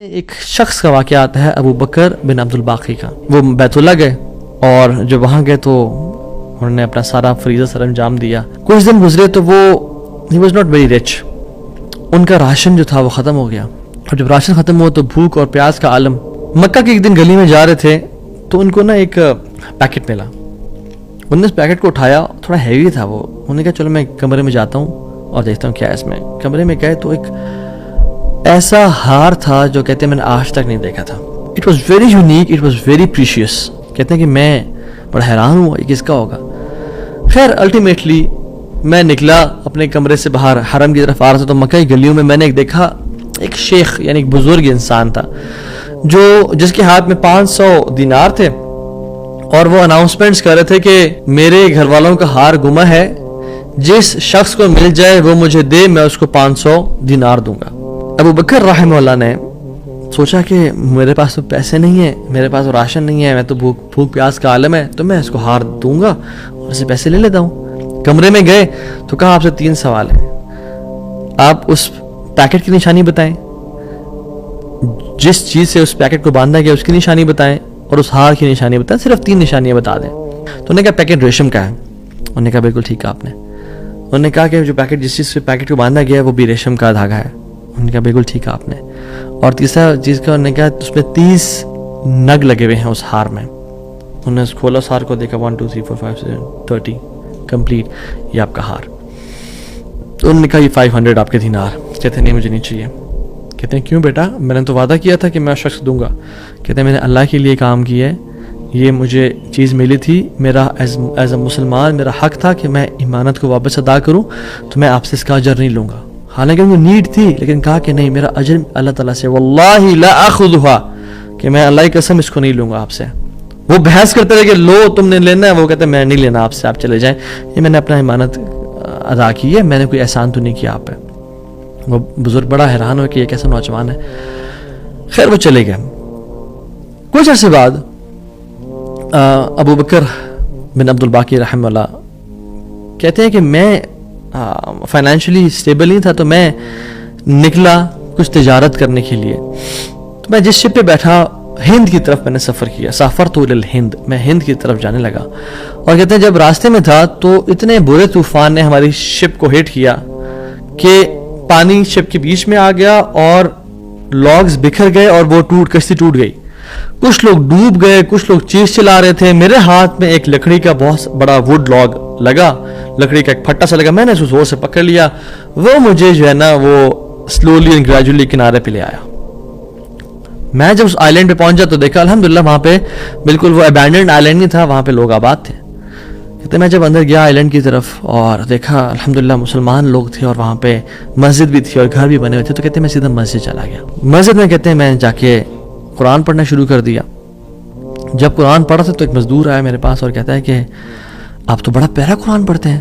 ایک شخص کا واقعہ آتا ہے ابو بکر بن عبدالباقی کا. وہ بیت اللہ گئے اور جب وہاں گئے تو انہوں نے اپنا سارا فریضہ سر انجام دیا. کچھ دن گزرے تو وہ he was not very rich. ان کا راشن جو تھا وہ ختم ہو گیا اور جب راشن ختم ہوا تو بھوک اور پیاس کا عالم. مکہ کے ایک دن گلی میں جا رہے تھے تو ان کو نا ایک پیکٹ ملا. انہوں نے اس پیکٹ کو اٹھایا, تھوڑا ہیوی تھا وہ. انہوں نے کہا چلو میں کمرے میں جاتا ہوں اور دیکھتا ہوں کیا ہے اس میں. کمرے میں گئے تو ایک ایسا ہار تھا جو کہتے ہیں میں نے آج تک نہیں دیکھا تھا. It was very unique, it was very precious. کہتے ہیں کہ میں بڑا حیران ہوں یہ کس کا ہوگا. خیر الٹیمیٹلی میں نکلا اپنے کمرے سے باہر, حرم کی طرف آ رہا تھا تو مکہ کی گلیوں میں میں نے ایک دیکھا ایک شیخ یعنی ایک بزرگ انسان تھا جس کے ہاتھ میں 500 دینار تھے اور وہ اناؤنسمنٹس کر رہے تھے کہ میرے گھر والوں کا ہار گما ہے, جس شخص کو مل جائے وہ مجھے دے, میں اس کو 500 دینار دوں گا. ابو بکر رحمہ اللہ نے سوچا کہ میرے پاس تو پیسے نہیں ہیں, میرے پاس تو راشن نہیں ہے, میں تو بھوک پیاس کا عالم ہے, تو میں اس کو ہار دوں گا اور اسے پیسے لے لیتا ہوں. کمرے میں گئے تو کہا آپ سے 3 سوال ہیں, آپ اس پیکٹ کی نشانی بتائیں, جس چیز سے اس پیکٹ کو باندھا گیا اس کی نشانی بتائیں اور اس ہار کی نشانی بتائیں. صرف 3 نشانیاں بتا دیں. تو انہوں نے کہا پیکٹ ریشم کا ہے. انہوں نے کہا بالکل ٹھیک ہے آپ نے. انہوں نے کہا کہ جو پیکٹ جس چیز سے پیکٹ کو باندھا گیا ہے وہ بھی ریشم کا دھاگا ہے. انہوں نے کہا بالکل ٹھیک ہے آپ نے. اور تیسرا چیز کا انہوں نے کہا اس میں 30 نگ لگے ہوئے ہیں اس ہار میں. انہوں نے کھولا اس ہار کو, دیکھا 1 2 3 4 5 6 30 کمپلیٹ, یہ آپ کا ہار. تو انہوں نے کہا یہ 500 آپ کے دینار. کہتے ہیں نہیں مجھے نہیں چاہیے. کہتے ہیں کیوں بیٹا, میں نے تو وعدہ کیا تھا کہ میں شخص دوں گا. کہتے ہیں میں نے اللہ کے لیے کام کیا ہے, یہ مجھے چیز ملی تھی, میرا ایز اے مسلمان میرا حق تھا کہ میں امانت کو واپس ادا کروں, تو میں آپ سے اس کا اجر نہیں لوں گا. حالانکہ مجھے نیڈ تھی لیکن کہا کہ نہیں, میرا اجر اللہ تعالیٰ سے, واللہ لا اخذها, کہ میں اللہ کی قسم اس کو نہیں لوں گا آپ سے. وہ بحث کرتے رہے کہ لو تم نے لینا ہے, وہ کہتے ہیں میں نہیں لینا آپ سے, آپ چلے جائیں, یہ میں نے اپنا امانت ادا کی ہے, میں نے کوئی احسان تو نہیں کیا آپ پہ. وہ بزرگ بڑا حیران ہو کہ یہ کیسا نوجوان ہے. خیر وہ چلے گئے. کچھ عرصے بعد ابو بکر بن عبدالباقی رحمہ اللہ کہتے ہیں کہ میں فائنینشلی اسٹیبل نہیں تھا, تو میں نکلا کچھ تجارت کرنے کے لیے. تو میں جس شپ پہ بیٹھا ہند کی طرف میں نے سفر کیا, سافرت الی الہند, میں ہند کی طرف جانے لگا. اور کہتے ہیں جب راستے میں تھا تو اتنے برے طوفان نے ہماری شپ کو ہٹ کیا کہ پانی شپ کے بیچ میں آ گیا اور لاگز بکھر گئے اور وہ کشتی ٹوٹ گئی. کچھ لوگ ڈوب گئے, کچھ لوگ چیز چلا رہے تھے. میرے ہاتھ میں ایک لکڑی کا بہت بڑا ووڈ لاگ لگا, لکڑی کا ایک پھٹا سا لگا, میں نے اس کو زور سے پکڑ لیا. وہ مجھے جو ہے نا وہ سلولی اینڈ گریجولی کنارے پہ لے آیا. میں جب اس آئی لینڈ پہ پہنچا تو دیکھا الحمدللہ وہاں پہ بالکل وہ ابینڈنڈ آئی لینڈ نہیں تھا, وہاں پہ لوگ آباد تھے. کہتے میں جب اندر گیا آئی لینڈ کی طرف اور دیکھا الحمدللہ مسلمان لوگ تھے اور وہاں پہ مسجد بھی تھی اور گھر بھی بنے ہوئے تھے. تو کہتے ہیں میں سیدھا مسجد چلا گیا. مسجد میں کہتے ہیں میں جا کے قرآن پڑھنا شروع کر دیا. جب قرآن پڑھا تھا تو ایک مزدور آیا میرے پاس اور کہتا ہے کہ آپ تو بڑا پیارا قرآن پڑھتے ہیں,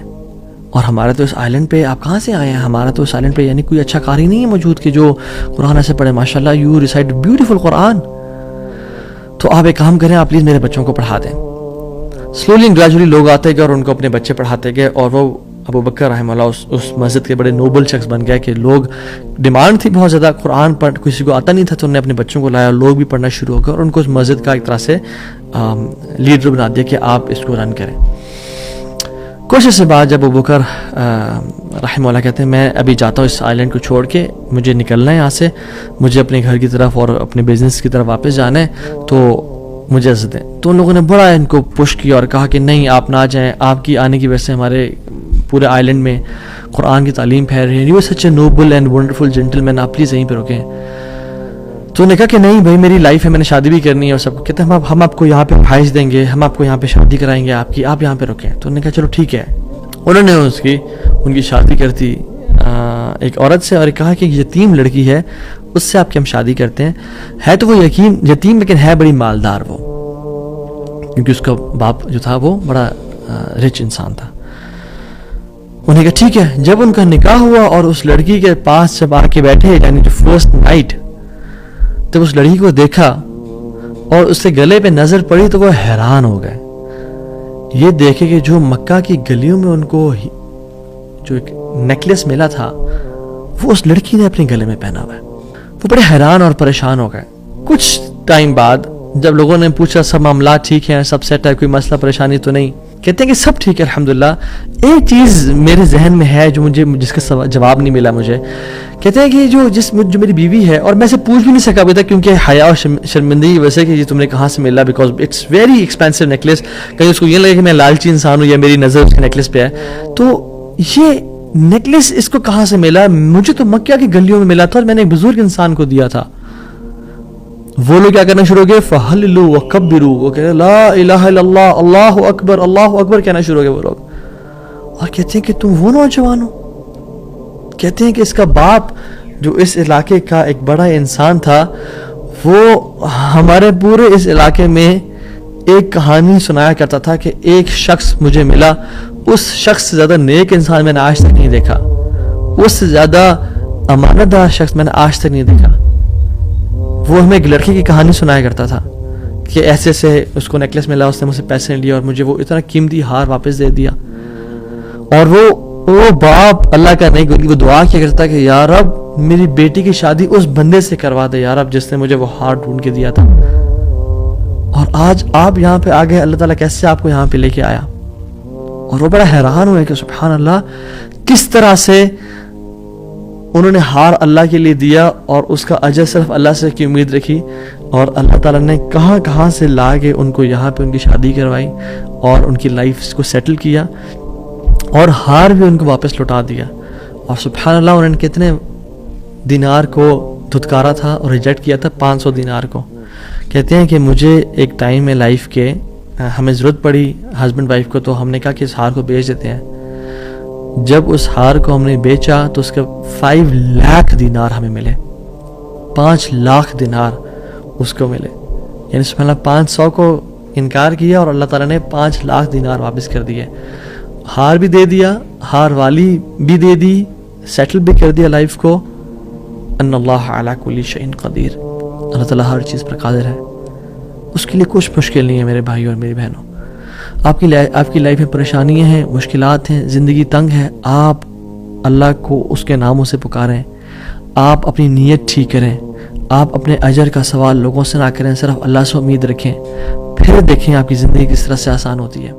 اور ہمارے تو اس آئی لینڈ پہ آپ کہاں سے آئے ہیں, ہمارا تو اس آئی لینڈ پہ یعنی کوئی اچھا قاری نہیں ہے موجود کہ جو قرآن ایسے پڑھے, ماشاء اللہ یو ریسائٹ بیوٹیفل قرآن. تو آپ ایک کام کریں, آپ پلیز میرے بچوں کو پڑھا دیں. سلولی اینڈ گریجولی لوگ آتے گئے اور ان کو اپنے بچے پڑھاتے گئے, اور وہ ابو بکر رحمہ اللہ اس مسجد کے بڑے نوبل شخص بن گئے کہ لوگ ڈیمانڈ تھی بہت زیادہ, قرآن پڑھ کسی کو آتا نہیں تھا, تو انہوں نے اپنے بچوں کو لایا, لوگ بھی پڑھنا شروع ہو گئے اور ان کو اس مسجد کا ایک طرح سے لیڈر بنا دیا کہ آپ اس کو رن کریں. کچھ عرصے بعد جب ابو بکر رحمہ اللہ کہتے ہیں میں ابھی جاتا ہوں اس آئی لینڈ کو چھوڑ کے, مجھے نکلنا ہے یہاں سے, مجھے اپنے گھر کی طرف اور اپنے بزنس کی طرف واپس جانا ہے, تو مجھے اجازت دیں. تو ان لوگوں نے بڑا ان کو پش کیا اور کہا کہ نہیں آپ نہ جائیں, آپ کی آنے کی وجہ سے ہمارے پورے آئی لینڈ میں قرآن کی تعلیم پھیل رہی ہے, you such a noble and wonderful gentleman, آپ پلیز یہیں پہ رکیں. تو انہوں نے کہا کہ نہیں بھائی میری لائف ہے, میں نے شادی بھی کرنی ہے اور سب کو. کہتے ہیں ہم آپ کو یہاں پہ بھائش دیں گے, ہم آپ کو یہاں پہ شادی کرائیں گے آپ کی, آپ یہاں پہ رکیں. تو انہوں نے کہا چلو ٹھیک ہے. انہوں نے ان کی شادی کر دی ایک عورت سے, اور کہا کہ یتیم لڑکی ہے اس سے آپ کی ہم شادی کرتے ہیں. ہے تو وہ یتیم لیکن ہے بڑی مالدار وہ, کیونکہ اس کا باپ جو تھا وہ بڑا رچ انسان تھا. انہیں کہا ٹھیک ہے. جب ان کا نکاح ہوا اور اس لڑکی کے پاس جب آ کے بیٹھے, یعنی جو فرسٹ نائٹ, جب اس لڑکی کو دیکھا اور اس سے گلے پہ نظر پڑی تو وہ حیران ہو گئے. یہ دیکھے کہ جو مکہ کی گلیوں میں ان کو جو ایک نیکلس ملا تھا وہ اس لڑکی نے اپنے گلے میں پہنا ہوا ہے. وہ بڑے حیران اور پریشان ہو گئے. کچھ ٹائم بعد جب لوگوں نے پوچھا سب معاملات ٹھیک ہیں, سب سیٹ ہے, کوئی مسئلہ پریشانی تو نہیں, کہتے ہیں کہ سب ٹھیک ہے الحمدللہ. ایک چیز میرے ذہن میں ہے جس کا جواب نہیں ملا مجھے. کہتے ہیں کہ جو میری بیوی ہے, اور میں سے پوچھ بھی نہیں سکا ابھی تک کیونکہ حیا اور شرمندگی کی وجہ سے کہ یہ تم نے کہاں سے ملا, because it's very expensive necklace. کہیں اس کو یہ لگے کہ میں لالچی انسان ہوں یا میری نظر اس کے نیکلیس پہ ہے. تو یہ نیکلیس اس کو کہاں سے ملا؟ مجھے تو مکہ کی گلیوں میں ملا تھا اور میں نے ایک بزرگ انسان کو دیا تھا. وہ لوگ کیا کرنا شروع ہو گئے, فہللو وکبرو, وہ کہہ رہے لا الہ الا اللہ, اللہ اکبر کہنا شروع ہو گئے وہ لوگ. اور کہتے ہیں کہ تم وہ نوجوان ہو. کہتے ہیں کہ اس کا باپ جو اس علاقے کا ایک بڑا انسان تھا, وہ ہمارے پورے اس علاقے میں ایک کہانی سنایا کرتا تھا کہ ایک شخص مجھے ملا, اس شخص سے زیادہ نیک انسان میں نے آج تک نہیں دیکھا, اس سے زیادہ امانت دار شخص میں نے آج تک نہیں دیکھا. وہ ہمیں ایک لڑکی کی کہانی سنایا کرتا تھا کہ ایسے سے اس کو نیکلیس ملا, اس نے مجھ سے پیسے نہیں لیا اور مجھے وہ اتنا قیمتی ہار واپس دے دیا. اور وہ باپ اللہ کا نہیں, وہ دعا کیا کرتا کہ یا رب میری بیٹی کی شادی اس بندے سے کروا دے یا رب جس نے مجھے وہ ہار ڈھونڈ کے دیا تھا. اور آج آپ یہاں پہ آ گئے, اللہ تعالیٰ کیسے آپ کو یہاں پہ لے کے آیا. اور وہ بڑا حیران ہوئے کہ سبحان اللہ, کس طرح سے انہوں نے ہار اللہ کے لیے دیا اور اس کا اجر صرف اللہ سے کی امید رکھی, اور اللہ تعالیٰ نے کہاں سے لا کے ان کو یہاں پہ ان کی شادی کروائی اور ان کی لائف کو سیٹل کیا, اور ہار بھی ان کو واپس لوٹا دیا. اور سبحان اللہ انہوں نے کتنے دینار کو دھتکارا تھا اور ریجیکٹ کیا تھا, 500 دینار کو. کہتے ہیں کہ مجھے ایک ٹائم میں لائف کے ہمیں ضرورت پڑی ہسبینڈ وائف کو, تو ہم نے کہا کہ اس ہار کو بیچ دیتے ہیں. جب اس ہار کو ہم نے بیچا تو اس کے 5 لاکھ دینار ہمیں ملے, 5 لاکھ دینار اس کو ملے. یعنی سبحان اللہ 500 کو انکار کیا اور اللہ تعالیٰ نے 5 لاکھ دینار واپس کر دیے. ہار بھی دے دیا, ہار والی بھی دے دی, سیٹل بھی کر دیا لائف کو. ان اللہ علی کل شیء قدیر, اللہ تعالیٰ ہر چیز پر قادر ہے, اس کے لیے کچھ مشکل نہیں ہے میرے بھائی اور میری بہنوں. آپ کی لائف میں پریشانیاں ہیں, مشکلات ہیں, زندگی تنگ ہے, آپ اللہ کو اس کے ناموں سے پکاریں, آپ اپنی نیت ٹھیک کریں, آپ اپنے اجر کا سوال لوگوں سے نہ کریں, صرف اللہ سے امید رکھیں, پھر دیکھیں آپ کی زندگی کس طرح سے آسان ہوتی ہے.